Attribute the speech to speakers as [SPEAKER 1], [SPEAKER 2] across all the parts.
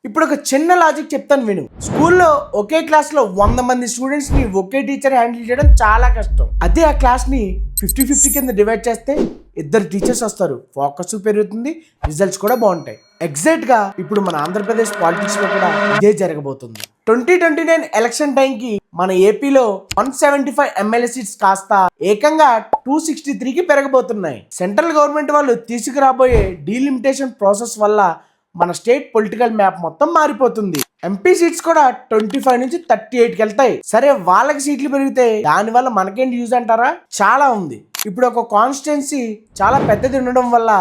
[SPEAKER 1] ఇప్పుడు ఒక చిన్న లాజిక్ చెప్తాను విను. స్కూల్లో ఒకే క్లాస్ లో 100 మంది స్టూడెంట్స్ ని ఒకే టీచర్ హ్యాండిల్ చేయడం చాలా కష్టం. అదే ఆ క్లాస్ ని 50-50 కింద డివైడ్ చేస్తే 2 టీచర్స్ వస్తారు, ఫోకస్ పెరుగుతుంది, రిజల్ట్స్ కూడా బాగుంటాయి. ఎగ్జాక్ట్ గా ఇప్పుడు మన ఆంధ్రప్రదేశ్ పాలిటిక్స్ లో కూడా ఇదే జరగబోతుంది. 2029 ఎలక్షన్ టైం కి మన ఏపీలో 175 ఎమ్మెల్యే సీట్స్ కాస్త ఏకంగా 263కి పెరగబోతున్నాయి. సెంట్రల్ గవర్నమెంట్ వాళ్ళు తీసుకురాబోయే డీలిమిటేషన్ ప్రాసెస్ వల్ల మన స్టేట్ పొలిటికల్ మ్యాప్ మొత్తం మారిపోతుంది. ఎంపీ సీట్స్ కూడా 25 నుంచి 38కి వెళ్తాయి. సరే, వాళ్ళకి సీట్లు పెరిగితే దాని వల్ల మనకేంటి యూజ్ అంటారా? చాలా ఉంది. ఇప్పుడు ఒక కాన్స్టిట్యున్సీ చాలా పెద్దది ఉండడం వల్ల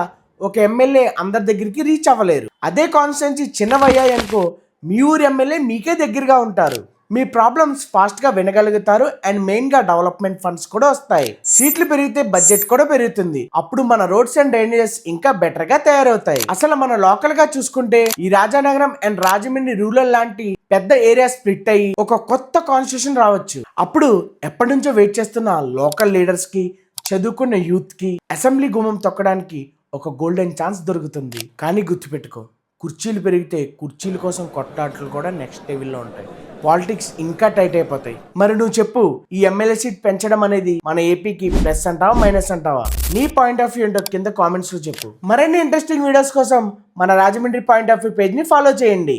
[SPEAKER 1] ఒక ఎమ్మెల్యే అందరి దగ్గరికి రీచ్ అవ్వలేరు. అదే కాన్స్టిట్యున్సీ చిన్నవయ్యాయి అనుకో, మీ ఊరు ఎమ్మెల్యే మీకే దగ్గరగా ఉంటారు, మీ ప్రాబ్లమ్స్ ఫాస్ట్ గా వినగలుగుతారు, అండ్ మెయిన్ గా డెవలప్మెంట్ ఫండ్స్ కూడా వస్తాయి. సీట్లు పెరిగితే బడ్జెట్ కూడా పెరుగుతుంది. అప్పుడు మన రోడ్స్ అండ్ డ్రైనేజెస్ ఇంకా బెటర్ గా తయారవుతాయి. అసలు మన లోకల్ గా చూసుకుంటే ఈ రాజానగరం అండ్ రాజమండ్రి రూరల్ లాంటి పెద్ద ఏరియా స్ప్లిట్ అయ్యి ఒక కొత్త కాన్స్టిట్యూషన్ రావచ్చు. అప్పుడు ఎప్పటి నుంచో వెయిట్ చేస్తున్న లోకల్ లీడర్స్ కి, చదువుకున్న యూత్ కి అసెంబ్లీ గుమ్మం తొక్కడానికి ఒక గోల్డెన్ ఛాన్స్ దొరుకుతుంది. కానీ గుర్తుపెట్టుకో, కుర్చీలు పెరిగితే కుర్చీల కోసం కొట్లాటలు కూడా నెక్స్ట్ లెవెల్లో ఉంటాయి. పాలిటిక్స్ ఇంకా టైట్ అయిపోతాయి. మరి నువ్వు చెప్పు, ఈ ఎమ్మెల్యే సీట్ పెంచడం అనేది మన ఏపీకి ప్లస్ అంటావా మైనస్ అంటావా? నీ పాయింట్ ఆఫ్ వ్యూ ఏంటో కింద కామెంట్స్ లో చెప్పు. మరిన్ని ఇంట్రెస్టింగ్ వీడియోస్ కోసం మన Rajahmundry point of view page ని ఫాలో చేయండి.